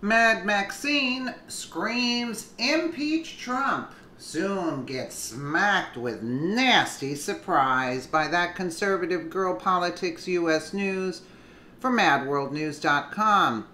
Mad Maxine screams impeach Trump. Soon gets smacked with nasty surprise by that conservative girl politics U.S. News from MadWorldNews.com.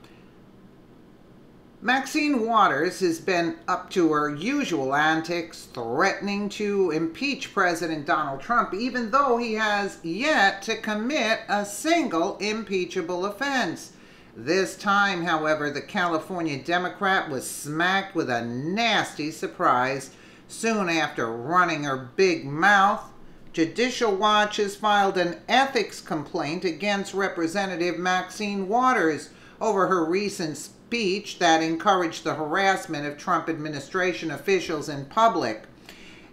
Maxine Waters has been up to her usual antics, threatening to impeach President Donald Trump, even though he has yet to commit a single impeachable offense. This time, however, the California Democrat was smacked with a nasty surprise soon after running her big mouth. Judicial Watch has filed an ethics complaint against Representative Maxine Waters over her recent speech that encouraged the harassment of Trump administration officials in public.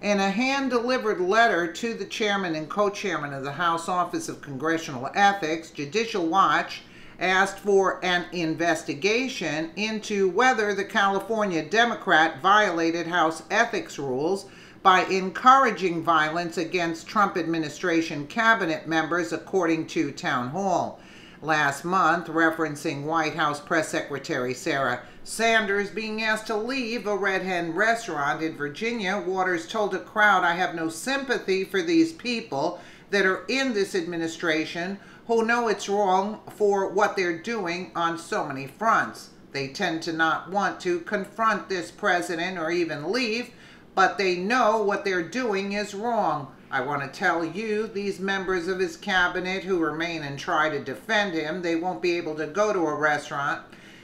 In a hand-delivered letter to the chairman and co-chairman of the House Office of Congressional Ethics, Judicial Watch asked for an investigation into whether the California Democrat violated House ethics rules by encouraging violence against Trump administration cabinet members, according to Town Hall. Last month, referencing White House Press Secretary Sarah Sanders being asked to leave a Red Hen restaurant in Virginia, Waters told a crowd, "I have no sympathy for these people that are in this administration who know it's wrong for what they're doing on so many fronts. They tend to not want to confront this president or even leave, but they know what they're doing is wrong. I want to tell you, these members of his cabinet who remain and try to defend him, they won't be able to go to a restaurant.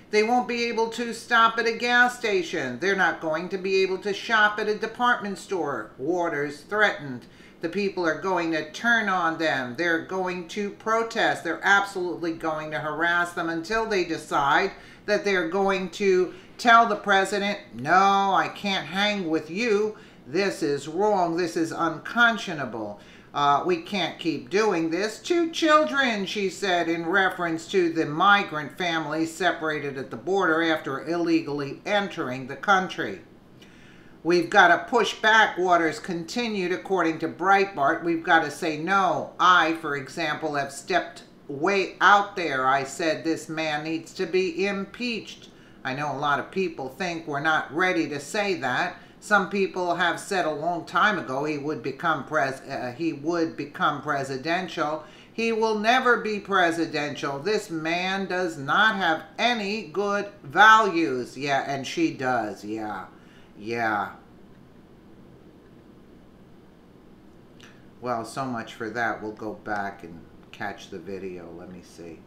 They won't be able to stop at a gas station. They're not going to be able to shop at a department store," Waters threatened. "The people are going to turn on them. They're going to protest. They're absolutely going to harass them until they decide that they're going to tell the president, 'No, I can't hang with you. This is wrong. This is unconscionable. We can't keep doing this.' 2 children, she said, in reference to the migrant families separated at the border after illegally entering the country. "We've got to push back," Waters continued, according to Breitbart. "We've got to say no. I, for example, have stepped way out there. I said this man needs to be impeached. I know a lot of people think we're not ready to say that. Some people have said a long time ago he would become presidential. He will never be presidential. This man does not have any good values." Yeah, and she does. Yeah. Well, so much for that. We'll go back and catch the video. Let me see.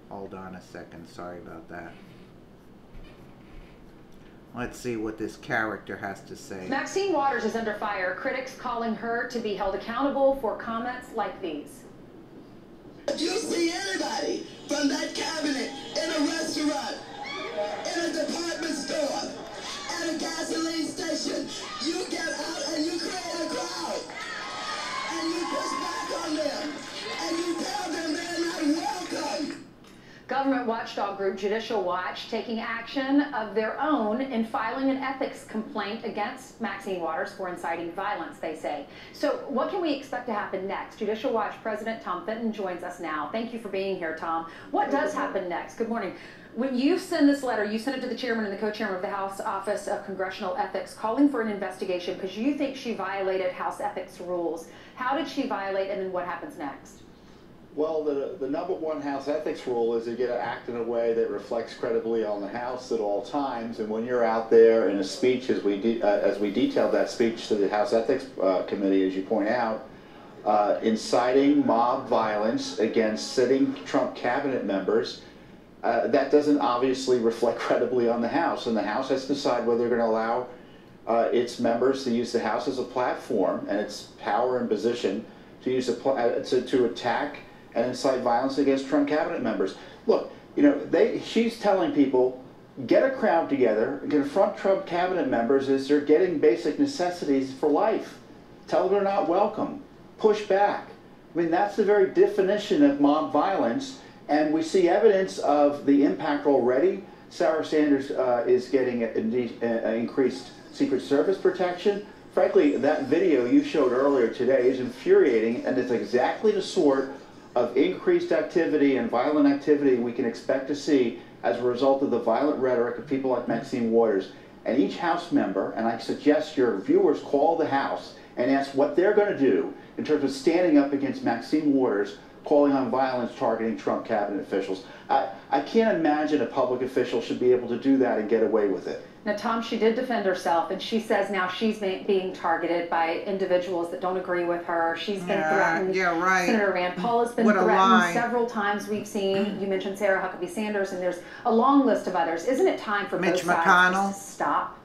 Hold on a second. Sorry about that. Let's see what this character has to say. Maxine Waters is under fire. Critics calling her to be held accountable for comments like these. If you see anybody from that cabinet in a restaurant, in a department store, at a gasoline station, you get out and you create a crowd. And you push back on them. And you tell them they're not welcome. Government watchdog group Judicial Watch taking action of their own in filing an ethics complaint against Maxine Waters for inciting violence, they say. So what can we expect to happen next? Judicial Watch President Tom Fenton joins us now. Thank you for being here, Tom. What does happen next? Good morning. When you send this letter, you send it to the chairman and the co-chairman of the House Office of Congressional Ethics, calling for an investigation because you think she violated House ethics rules. How did she violate, and then what happens next? Well, the number one House ethics rule is you get to act in a way that reflects credibly on the House at all times. And when you're out there in a speech, as we detailed that speech to the House Ethics Committee, as you point out, inciting mob violence against sitting Trump cabinet members, that doesn't obviously reflect credibly on the House. And the House has to decide whether they're going to allow its members to use the House as a platform and its power and position to use to attack and incite violence against Trump cabinet members. Look, you know, she's telling people, get a crowd together, confront Trump cabinet members as they're getting basic necessities for life. Tell them they're not welcome. Push back. I mean, that's the very definition of mob violence, and we see evidence of the impact already. Sarah Sanders is getting increased Secret Service protection. Frankly, that video you showed earlier today is infuriating, and it's exactly the sort of increased activity and violent activity we can expect to see as a result of the violent rhetoric of people like Maxine Waters. And each House member, and I suggest your viewers call the House and ask what they're going to do in terms of standing up against Maxine Waters calling on violence targeting Trump cabinet officials. I can't imagine a public official should be able to do that and get away with it. Now, Tom, she did defend herself, and she says now she's being targeted by individuals that don't agree with her. She's been threatened. Yeah, right. Senator Rand Paul has been threatened several times. We've seen, you mentioned Sarah Huckabee Sanders, and there's a long list of others. Isn't it time for Mitch both McConnell sides to stop?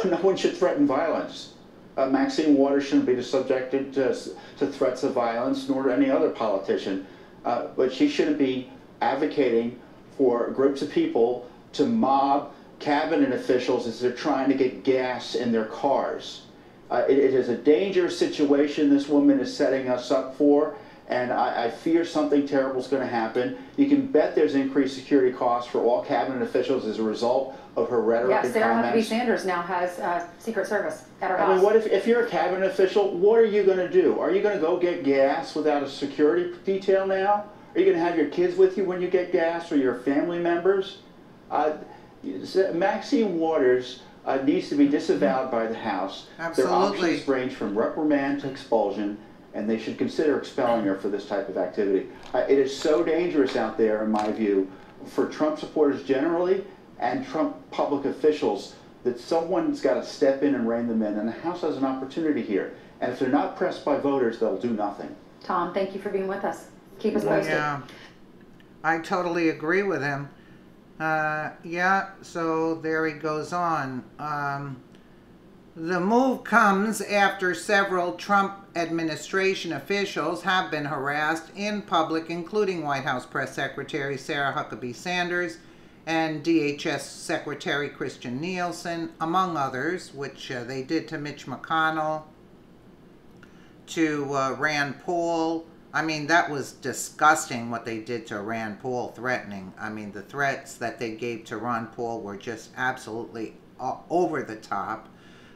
No one should threaten violence. Maxine Waters shouldn't be subjected to threats of violence, nor any other politician. But she shouldn't be advocating for groups of people to mob cabinet officials as they're trying to get gas in their cars. It is a dangerous situation this woman is setting us up for, and I fear something terrible is going to happen. You can bet there's increased security costs for all cabinet officials as a result of her rhetoric and Sarah comments. Huckabee Sanders now has Secret Service at her house. I mean, what if you're a cabinet official, what are you going to do? Are you going to go get gas without a security detail now? Are you going to have your kids with you when you get gas, or your family members? Maxine Waters needs to be disavowed by the House. Absolutely. Their options range from reprimand to expulsion, and they should consider expelling her for this type of activity. It is so dangerous out there, in my view, for Trump supporters generally and Trump public officials, that someone's got to step in and rein them in, and the House has an opportunity here. And if they're not pressed by voters, they'll do nothing. Tom, thank you for being with us. Keep us posted. Yeah, I totally agree with him. Yeah, so there he goes on. The move comes after several Trump administration officials have been harassed in public, including White House Press Secretary Sarah Huckabee Sanders and DHS Secretary Christian Nielsen, among others, which they did to Mitch McConnell, to Rand Paul. I mean, that was disgusting what they did to Rand Paul, threatening. I mean, the threats that they gave to Rand Paul were just absolutely over the top.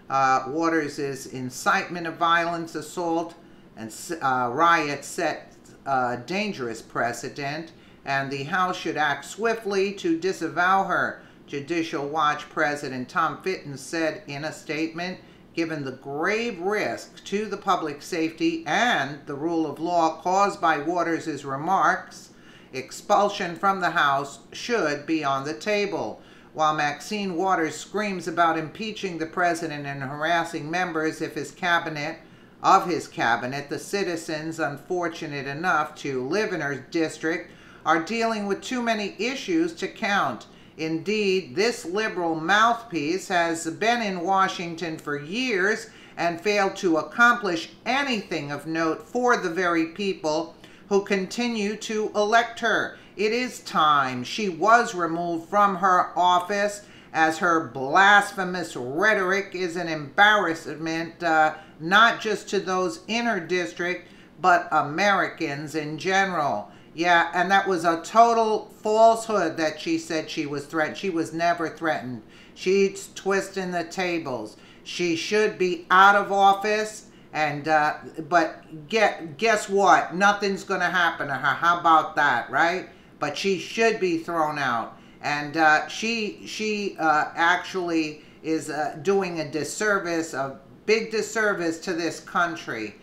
Waters' incitement of violence, assault, and riot set a dangerous precedent, and the House should act swiftly to disavow her. Judicial Watch President Tom Fitton said in a statement, given the grave risk to the public safety and the rule of law caused by Waters' remarks, expulsion from the House should be on the table. While Maxine Waters screams about impeaching the president and harassing members of his cabinet, the citizens unfortunate enough to live in her district are dealing with too many issues to count. Indeed, this liberal mouthpiece has been in Washington for years and failed to accomplish anything of note for the very people who continue to elect her. It is time she was removed from her office, as her blasphemous rhetoric is an embarrassment not just to those in her district, but Americans in general. Yeah, and that was a total falsehood that she said she was threatened. She was never threatened. She's twisting the tables. She should be out of office, and but guess what? Nothing's going to happen to her. How about that, right? But she should be thrown out. And she actually is doing a disservice, a big disservice to this country.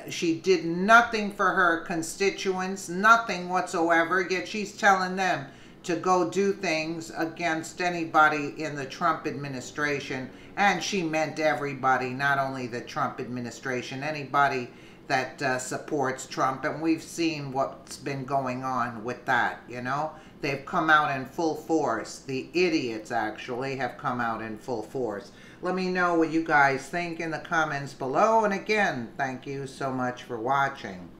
She did nothing for her constituents, nothing whatsoever, yet she's telling them to go do things against anybody in the Trump administration. And she meant everybody, not only the Trump administration, anybody that supports Trump. And we've seen what's been going on with that, you know. They've come out in full force. The idiots, actually, have come out in full force. Let me know what you guys think in the comments below. And again, thank you so much for watching.